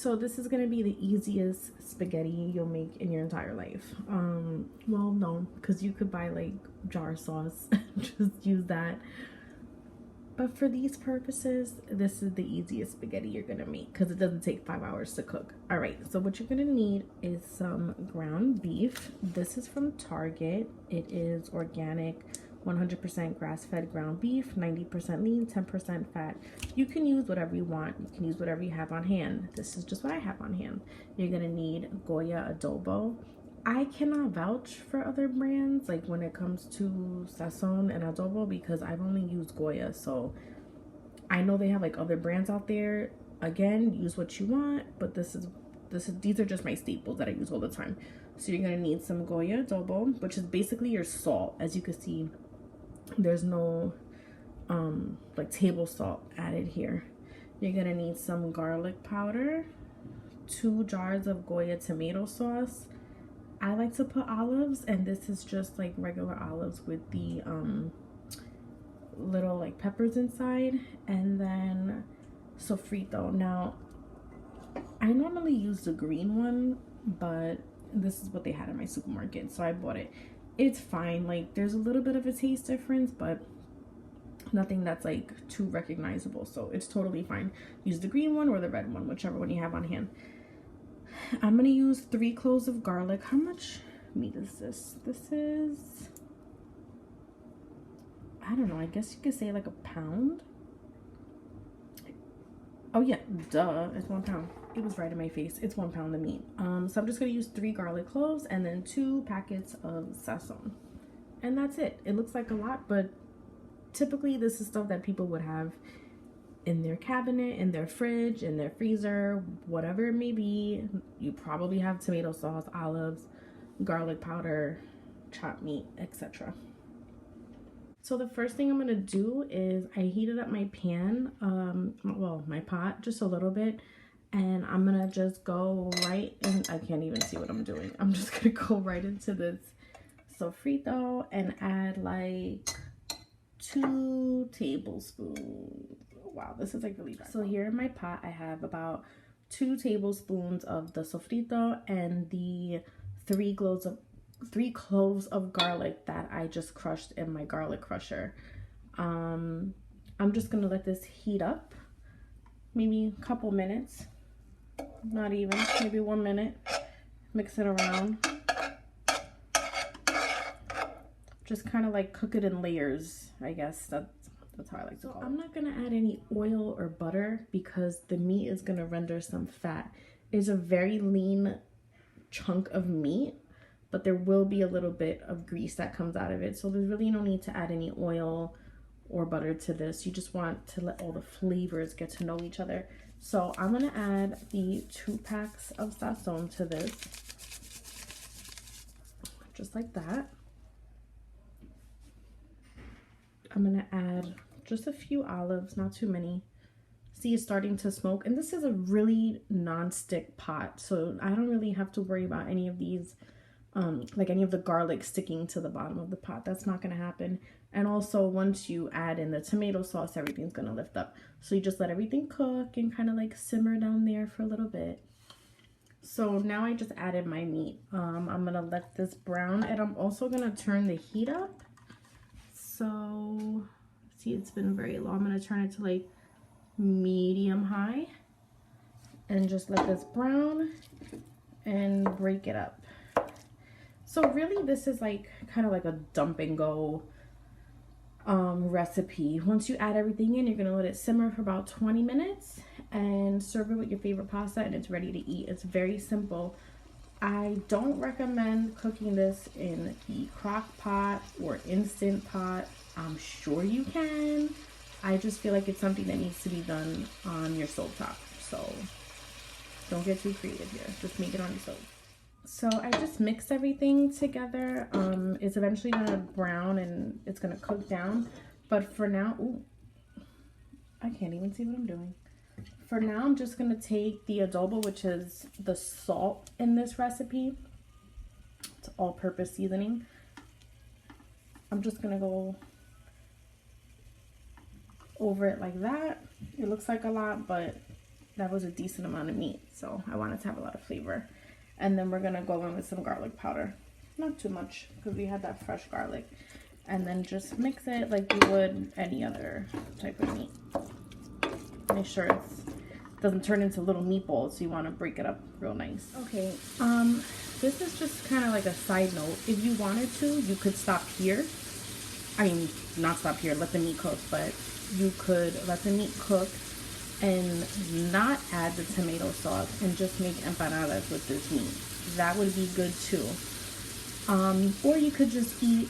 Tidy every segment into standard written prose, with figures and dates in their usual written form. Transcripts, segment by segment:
So this is gonna be the easiest spaghetti you'll make in your entire life. Well, no, because you could buy like jar sauce, just use that. But for these purposes, this is the easiest spaghetti you're gonna make because it doesn't take 5 hours to cook. All right, so what you're gonna need is some ground beef. This is from Target. It is organic, 100% grass-fed ground beef, 90% lean, 10% fat. You can use whatever you want. You can use whatever you have on hand. This is just what I have on hand. You're gonna need Goya adobo. I cannot vouch for other brands like when it comes to sazon and adobo because I've only used Goya, so I know they have like other brands out there. Again, use what you want, but these are just my staples that I use all the time. So you're gonna need some Goya adobo, which is basically your salt. As you can see, there's no like table salt added here. You're gonna need some garlic powder, 2 jars of Goya tomato sauce. I like to put olives, and this is just like regular olives with the little like peppers inside, and then sofrito. Now I normally use the green one, but this is what they had in my supermarket, so I bought it. It's fine. Like there's a little bit of a taste difference, but nothing that's like too recognizable, so it's totally fine. Use the green one or the red one, whichever one you have on hand. I'm gonna use 3 cloves of garlic. How much meat is this? This is, I don't know, I guess you could say like a pound. Oh yeah, duh, it's 1 pound. It was right in my face. It's 1 pound of meat. So I'm just gonna use 3 garlic cloves and then 2 packets of sazon. And that's it. It looks like a lot, but typically this is stuff that people would have in their cabinet, in their fridge, in their freezer, whatever it may be. You probably have tomato sauce, olives, garlic powder, chopped meat, etc. So the first thing I'm gonna do is I heated up my pan, well, my pot just a little bit, and I'm gonna just go right in. I can't even see what I'm doing. I'm just gonna go right into this sofrito and add like 2 tablespoons. Wow, this is like really dry. So here in my pot, I have about 2 tablespoons of the sofrito and the 3 cloves of garlic that I just crushed in my garlic crusher. I'm just gonna let this heat up, maybe a couple minutes, not even, maybe 1 minute. Mix it around. Just kind of like cook it in layers, I guess. That's how I like to call it. I'm not gonna add any oil or butter because the meat is gonna render some fat. It's a very lean chunk of meat, but there will be a little bit of grease that comes out of it. So there's really no need to add any oil or butter to this. You just want to let all the flavors get to know each other. So I'm gonna add the 2 packs of sazon to this, just like that. I'm gonna add just a few olives, not too many. See, it's starting to smoke, and this is a really non-stick pot, so I don't really have to worry about any of these, like any of the garlic sticking to the bottom of the pot. That's not gonna happen. And also, once you add in the tomato sauce, everything's gonna lift up. So you just let everything cook and kind of like simmer down there for a little bit. So now I just added my meat. I'm gonna let this brown, and I'm also gonna turn the heat up. So, see, it's been very low. I'm going to turn it to like medium high and just let this brown and break it up. So really this is like kind of like a dump and go recipe. Once you add everything in, you're going to let it simmer for about 20 minutes and serve it with your favorite pasta, and it's ready to eat. It's very simple. I don't recommend cooking this in the crock pot or instant pot. I'm sure you can. I just feel like it's something that needs to be done on your stovetop. So don't get too creative here. Just make it on your stove. So I just mixed everything together. It's eventually gonna brown and it's gonna cook down. But for now, ooh, I can't even see what I'm doing. For now, I'm just gonna take the adobo, which is the salt in this recipe. It's all-purpose seasoning. I'm just gonna go over it like that. It looks like a lot, but that was a decent amount of meat, so I wanted to have a lot of flavor. And then we're gonna go in with some garlic powder. Not too much, because we had that fresh garlic. And then just mix it like you would any other type of meat. Make sure it doesn't turn into little meatballs, so you want to break it up real nice. Okay, this is just kind of like a side note. If you wanted to, you could stop here. I mean, not stop here, let the meat cook, but you could let the meat cook and not add the tomato sauce and just make empanadas with this meat. That would be good too. Or you could just eat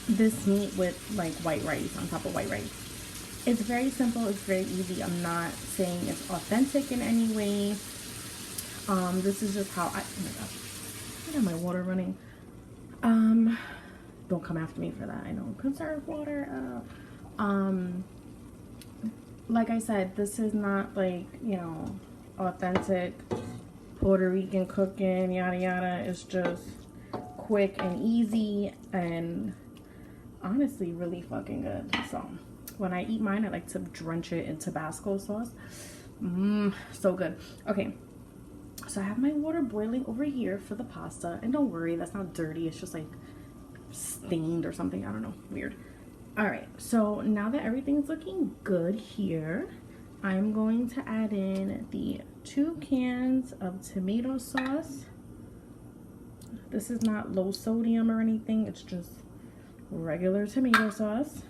this meat with like white rice, on top of white rice. It's very simple, it's very easy. I'm not saying it's authentic in any way. This is just how oh my gosh, I got my water running. Don't come after me for that. I know, conserve water. Like I said, this is not like, you know, authentic Puerto Rican cooking, yada yada. It's just quick and easy, and honestly really fucking good. So when I eat mine, I like to drench it in Tabasco sauce. So good. Okay, so I have my water boiling over here for the pasta, and don't worry, that's not dirty. It's just like stained or something. I don't know, weird. All right, so now that everything's looking good here, I'm going to add in the 2 cans of tomato sauce. This is not low sodium or anything, it's just regular tomato sauce.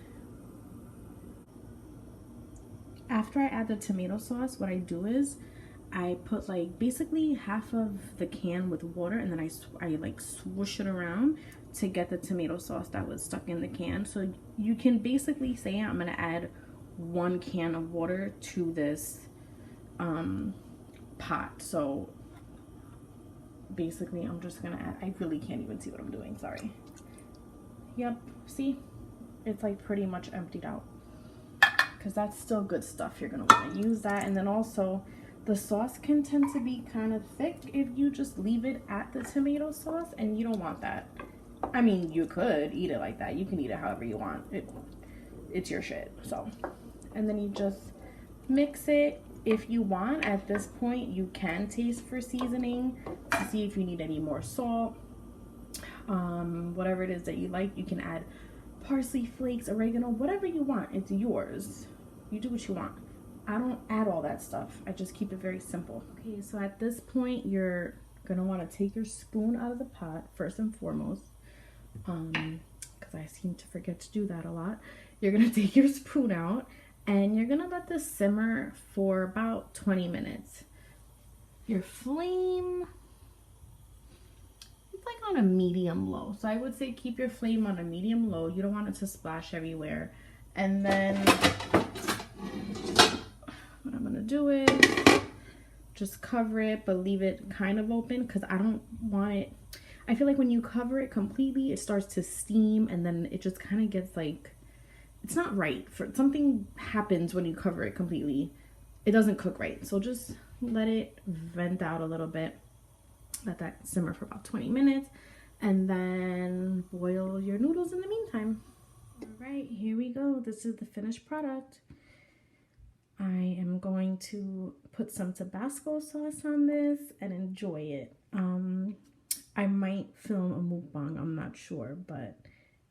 After I add the tomato sauce, what I do is I put like basically half of the can with water, and then I like swoosh it around to get the tomato sauce that was stuck in the can. So you can basically say I'm gonna add 1 can of water to this pot. So basically I'm just gonna add, I really can't even see what I'm doing, sorry. Yep, see, it's like pretty much emptied out, because that's still good stuff. You're gonna want to use that. And then also the sauce can tend to be kind of thick if you just leave it at the tomato sauce, and you don't want that. I mean, you could eat it like that, you can eat it however you want, it's your shit. So, and then you just mix it. If you want, at this point you can taste for seasoning to see if you need any more salt, whatever it is that you like. You can add parsley flakes, oregano, whatever you want. It's yours, you do what you want. I don't add all that stuff, I just keep it very simple. Okay, so at this point you're gonna want to take your spoon out of the pot first and foremost, because I seem to forget to do that a lot. You're gonna take your spoon out and you're gonna let this simmer for about 20 minutes. Your flame, it's like on a medium low. So I would say keep your flame on a medium low. You don't want it to splash everywhere. And then what I'm gonna do is just cover it, but leave it kind of open, because I don't want it, I feel like when you cover it completely, it starts to steam, and then it just kind of gets like, it's not right. For something happens when you cover it completely, it doesn't cook right. So just let it vent out a little bit, let that simmer for about 20 minutes, and then boil your noodles in the meantime. All right, here we go. This is the finished product. I am going to put some Tabasco sauce on this and enjoy it. I might film a mukbang, I'm not sure, but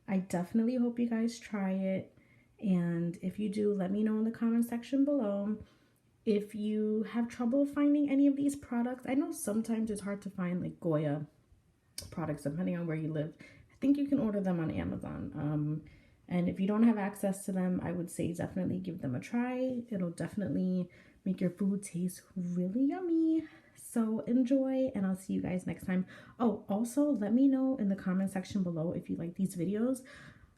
I definitely hope you guys try it. And if you do, let me know in the comment section below. If you have trouble finding any of these products, I know sometimes it's hard to find like Goya products depending on where you live. I think you can order them on Amazon. And if you don't have access to them, I would say definitely give them a try. It'll definitely make your food taste really yummy. So enjoy, and I'll see you guys next time. Oh, also let me know in the comment section below if you like these videos,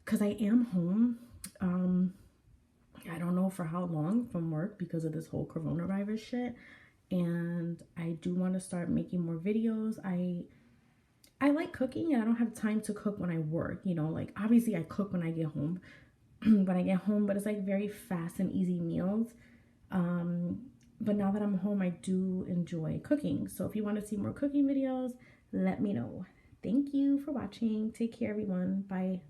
because I am home. I don't know for how long from work because of this whole coronavirus shit. And I do want to start making more videos. I like cooking, and I don't have time to cook when I work, you know, like obviously I cook when I get home, but it's like very fast and easy meals. But now that I'm home, I do enjoy cooking. So if you want to see more cooking videos, let me know. Thank you for watching. Take care, everyone. Bye.